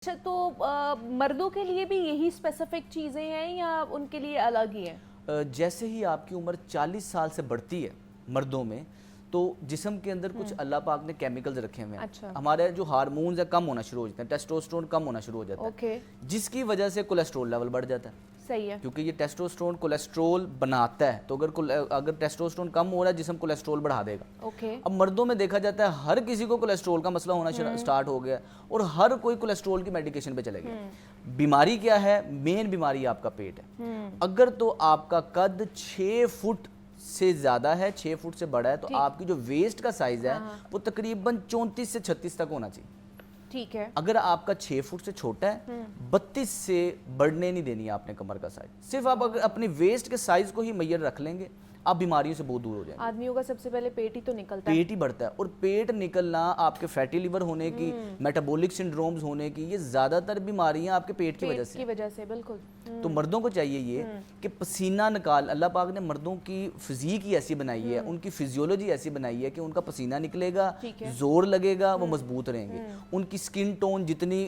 अच्छा, तो मर्दों के लिए भी यही स्पेसिफिक चीज़ें हैं या उनके लिए अलग ही है? जैसे ही आपकी उम्र 40 साल से बढ़ती है मर्दों में, तो जिस्म के अंदर कुछ अल्लाह पाक ने केमिकल्स रखे हुए हैं। अच्छा। हमारे जो हार्मोन्स है कम होना शुरू हो जाते हैं, टेस्टोस्टेरोन कम होना शुरू हो जाता है, ओके, जिसकी वजह से कोलेस्ट्रॉल लेवल बढ़ जाता है। सही है। क्योंकि ये टेस्टोस्टेरोन कोलेस्ट्रॉल बनाता है, तो अगर टेस्टोस्टेरोन कम हो रहा है जिस्म कोलेस्ट्रॉल बढ़ा देगा। ओके, अब मर्दों में देखा जाता है हर किसी को कोलेस्ट्रॉल का मसला होना स्टार्ट हो गया और हर कोई कोलेस्ट्रॉल की मेडिकेशन पे चले गया। बीमारी क्या है? मेन बीमारी आपका पेट है। अगर तो आपका कद 6 फुट से ज्यादा है, 6 फुट से बड़ा है, तो आपकी जो वेस्ट का साइज है वो तकरीबन 34 से 36 तक होना चाहिए। ठीक है। अगर आपका 6 फुट से छोटा है, 32 से बढ़ने नहीं देनी है आपने कमर का साइज। सिर्फ आप अगर अपने वेस्ट के साइज को ही मैयर रख लेंगे, आप बीमारियों से बहुत दूर हो जाएंगे। आदमियों का सबसे पहले पेट ही तो निकलता है। पेट ही बढ़ता है, और पेट निकलना, आपके फैटी लिवर होने की, मेटाबॉलिक सिंड्रोम्स होने की, ये ज्यादातर बीमारियां आपके पेट की वजह से। बिल्कुल। तो मर्दों को चाहिए ये कि पसीना निकाल, अल्लाह पाक ने मर्दों की फिजिक ही ऐसी बनाई है, उनकी फिजियोलॉजी ऐसी बनाई है कि उनका पसीना निकलेगा, जोर लगेगा, वो मजबूत रहेंगे। उनकी स्किन टोन जितनी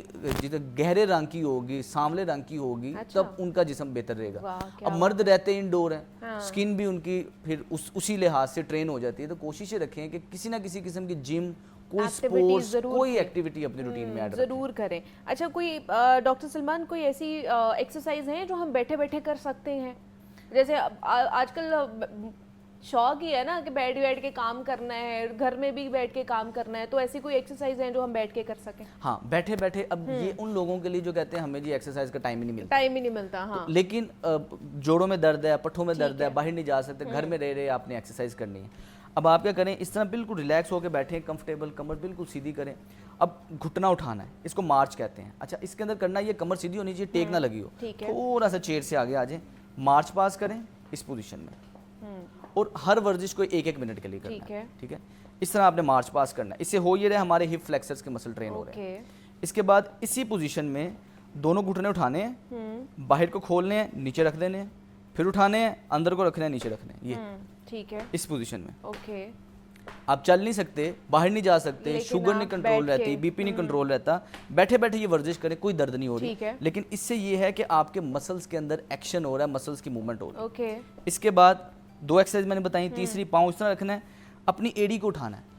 गहरे रंग की होगी, सांवले रंग की होगी, तब उनका जिस्म बेहतर रहेगा। अब मर्द रहते इंडोर है, स्किन भी उनकी फिर उसी लिहाज से ट्रेन हो जाती है। तो कोशिश रखें कि किसी ना किसी किस्म की जिम, कोई स्पोर्ट्स, कोई एक्टिविटी अपने रूटीन में ऐड जरूर करें। अच्छा, कोई डॉक्टर सलमान कोई ऐसी एक्सरसाइज है जो हम बैठे बैठे कर सकते हैं? जैसे आजकल शौक ही है ना कि बैठ के काम करना है, घर में भी बैठ के काम करना है, तो ऐसी कोई एक्सरसाइज है जो हम बैठ के कर सकें? हाँ, बैठे बैठे। अब ये उन लोगों के लिए जो कहते हैं हमें जी एक्सरसाइज का टाइम ही नहीं मिलता। हाँ। तो लेकिन जोड़ों में दर्द है, पट्ठों में दर्द है, बाहर नहीं जा सकते, घर में रह रहे आपने एक्सरसाइज करनी है। अब आप क्या करें, इस तरह बिल्कुल रिलैक्स होकर बैठे, कंफर्टेबल, कमर बिल्कुल सीधी करें। अब घुटना उठाना है, इसको मार्च कहते हैं। अच्छा, इसके अंदर करना, ये कमर सीधी होनी चाहिए, टेक ना लगी हो। थोड़ा सा चेयर से आगे आ जाए, मार्च पास करें इस पोजीशन में, और हर वर्जिश को 1-1 मिनट के लिए करना है। ठीक है, इस तरह आपने मार्च पास करना है। इससे हो ये रहे हमारे हिप फ्लेक्सर्स के मसल ट्रेन हो रहे हैं। इसके बाद इसी पोजीशन में दोनों घुटने उठाने हैं, बाहर को खोलने हैं, नीचे रख देने हैं, फिर उठाने हैं, अंदर को रखना है, नीचे रखने हैं। ये ठीक है, इस पोजीशन में। ओके। आप चल नहीं सकते, बाहर नहीं जा सकते, शुगर नहीं कंट्रोल रहती, बीपी नहीं कंट्रोल रहता, बैठे बैठे ये वर्जिश करें, कोई दर्द नहीं हो रही। लेकिन इससे ये है कि आपके मसल्स के अंदर एक्शन हो रहा है, मसल्स की मूवमेंट हो रही है। इसके बाद 2 एक्सरसाइज मैंने बताई। तीसरी, पाँव इस तरह रखना है, अपनी एड़ी को उठाना है।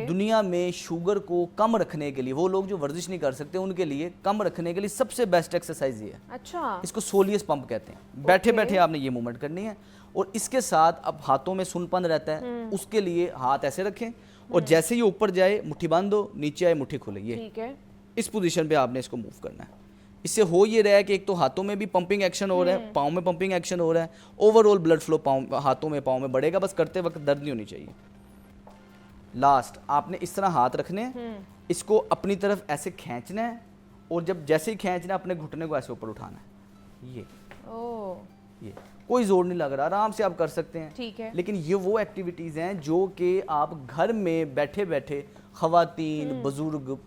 दुनिया में शुगर को कम रखने के लिए, वो लोग जो वर्जिश नहीं कर सकते उनके लिए कम रखने के लिए सबसे बेस्ट एक्सरसाइज ये है। अच्छा। इसको सोलियस पंप कहते हैं। बैठे बैठे आपने ये मूवमेंट करनी है, और इसके साथ अब हाथों में सुनपन रहता है, उसके लिए हाथ ऐसे रखें, और जैसे ही ऊपर जाए मुट्ठी बांध दो, नीचे आए मुट्ठी खोले। ये इस पोजीशन पे आपने इसको मूव करना है। इससे हो ये रहा है कि एक तो हाथों में भी पंपिंग एक्शन हो रहा है, पाँव में पंपिंग एक्शन हो रहा है, ओवरऑल ब्लड फ्लो हाथों में, पाँव में बढ़ेगा। बस करते वक्त दर्द नहीं होनी चाहिए। लास्ट, आपने इस तरह हाथ रखने हैं, इसको अपनी तरफ ऐसे खींचना है, और जब जैसे ही खींचना है अपने घुटने को ऐसे ऊपर उठाना है। ये कोई जोर नहीं लग रहा, आराम से आप कर सकते हैं। ठीक है। लेकिन ये वो एक्टिविटीज़ हैं जो कि आप घर में बैठे बैठे, खवातीन, बुजुर्ग,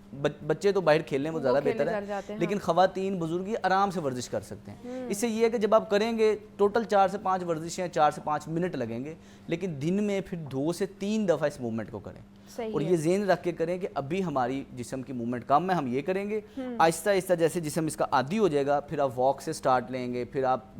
बच्चे तो बाहर खेलने में ज़्यादा बेहतर है, लेकिन खवातीन, बुजुर्ग ये आराम से वर्जिश कर सकते हैं। इससे ये है कि जब आप करेंगे, टोटल 4 से 5 वर्जिशें, 4 से 5 मिनट लगेंगे, लेकिन दिन में फिर 2 से 3 दफ़ा इस मूवमेंट को करें। और ये ज़हन रख के करें कि अभी हमारी जिस्म की मूवमेंट कम है, हम ये करेंगे। आहिस्ता आहिस्ता जैसे जिस्म इसका आदी हो जाएगा, फिर आप वॉक से स्टार्ट लेंगे, फिर आप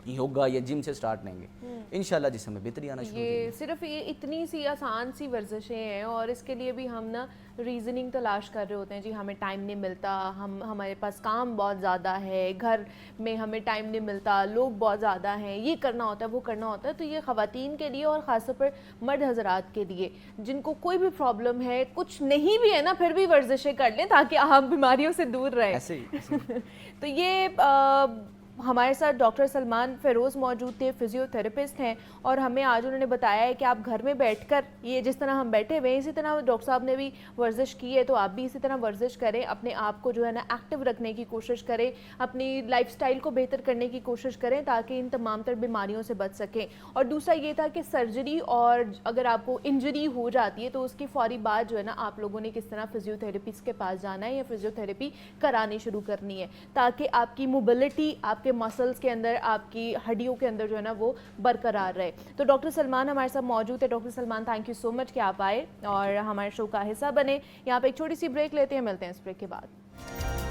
योगा या जिम से स्टार्ट लेंगे, इंशाल्लाह जिस्म में बेहतरी आना शुरू हो जाएगी। ये सिर्फ ये इतनी सी आसान सी वर्जिशें हैं, और इसके लिए भी हम ना रीज़निंग तलाश कर रहे होते हैं। जी हमें टाइम नहीं मिलता, हमारे पास काम बहुत ज़्यादा है, घर में हमें टाइम नहीं मिलता, लोग बहुत ज़्यादा हैं, ये करना होता है, वो करना होता है। तो ये ख़वातीन के लिए और ख़ासतौर पर मर्द हज़रात के लिए जिनको कोई भी प्रॉब्लम है, कुछ नहीं भी है ना, फिर भी वर्जिशें कर लें ताकि हम बीमारियों से दूर रहें। ऐसे ही। तो ये हमारे साथ डॉक्टर सलमान फ़िरोज़ मौजूद थे, फिजियोथेरेपिस्ट हैं, और हमें आज उन्होंने बताया है कि आप घर में बैठकर, ये जिस तरह हम बैठे हुए हैं, इसी तरह डॉक्टर साहब ने भी वर्जिश की है, तो आप भी इसी तरह वर्जिश करें, अपने आप को जो है ना एक्टिव रखने की कोशिश करें, अपनी लाइफस्टाइल को बेहतर करने की कोशिश करें ताकि इन तमाम तर बीमारियों से बच सकें। और दूसरा ये था कि सर्जरी, और अगर आपको इंजरी हो जाती है तो उसके फौरी बाद जो है ना आप लोगों ने किस तरह फिजियोथेरेपिस्ट के पास जाना है या फिजियोथेरेपी करानी शुरू करनी है, ताकि आपकी मोबिलिटी, आपके मसल्स के अंदर, आपकी हड्डियों के अंदर जो है ना वो बरकरार रहे। तो डॉक्टर सलमान हमारे साथ मौजूद है। Doctor Salman, thank you so much कि आप आए और हमारे शो का हिस्सा बने। यहाँ पे एक छोटी सी ब्रेक लेते हैं, मिलते हैं इस ब्रेक के बाद।